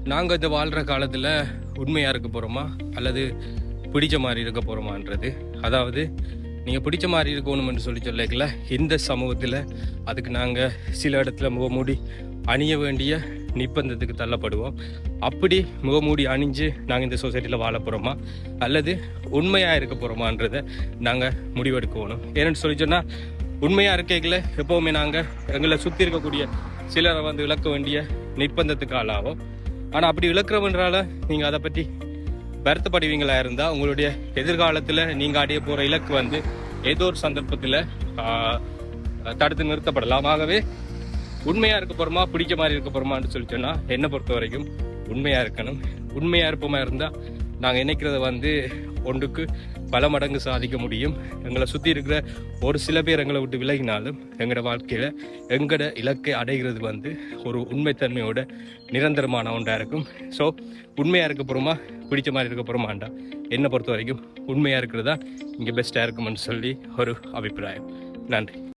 நாங்கள் இந்த வாழ்கிற காலத்தில் உண்மையாக இருக்க போகிறோமா அல்லது பிடிச்ச மாதிரி இருக்க போகிறோமான்றது. அதாவது நீங்கள் பிடிச்ச மாதிரி இருக்கணும்னு சொல்லல, இந்த சமூகத்தில் அதுக்கு நாங்கள் சில இடத்துல முகமூடி அணிய வேண்டிய நிர்பந்தத்துக்கு தள்ளப்படுவோம். அப்படி முகமூடி அணிஞ்சு நாங்கள் இந்த சொசைட்டியில் வாழ போகிறோமா அல்லது உண்மையாக இருக்க போகிறோமான்றதை நாங்கள் முடிவெடுக்கணும். ஏன்னு சொன்னால் உண்மையாக இருக்கைகளை எப்போவுமே நாங்கள் எங்களை சுற்றி இருக்கக்கூடிய சிலரை இழக்க வேண்டிய நிர்பந்தத்துக்கு ஆளாகும். ஆனால் அப்படி இழக்கிறவன்றால நீங்கள் அதை பற்றி வருத்தப்படுவீங்களா இருந்தால் உங்களுடைய எதிர்காலத்தில் நீங்கள் அடைய போகிற இலக்கு ஏதோ ஒரு சந்தர்ப்பத்தில் தடுத்து நிறுத்தப்படலாம். ஆகவே உண்மையாக இருக்க போகிறோமா பிடிச்ச மாதிரி இருக்க போகிறோமான்னு சொல்லிட்டோன்னா என்னை பொறுத்த வரைக்கும் உண்மையாக இருக்கணும். உண்மையாக இருப்போமா இருந்தால் நாங்கள் நினைக்கிறத ஒன்றுக்கு பல மடங்கு சாதிக்க முடியும். எங்களை சுற்றி இருக்கிற ஒரு சில பேர் எங்களை விட்டு விலகினாலும் எங்களோட வாழ்க்கையில் எங்களோட இலக்கை அடைகிறது ஒரு உண்மைத்தன்மையோட நிரந்தரமான ஒன்றாக இருக்கும். ஸோ உண்மையாக இருக்க போகிறோமா பிடிச்ச மாதிரி இருக்க போகிறோமாண்டா என்னை பொறுத்த வரைக்கும் உண்மையாக இருக்கிறதா இங்கே பெஸ்ட்டாக இருக்குமென்னு சொல்லி ஒரு அபிப்பிராயம். நன்றி.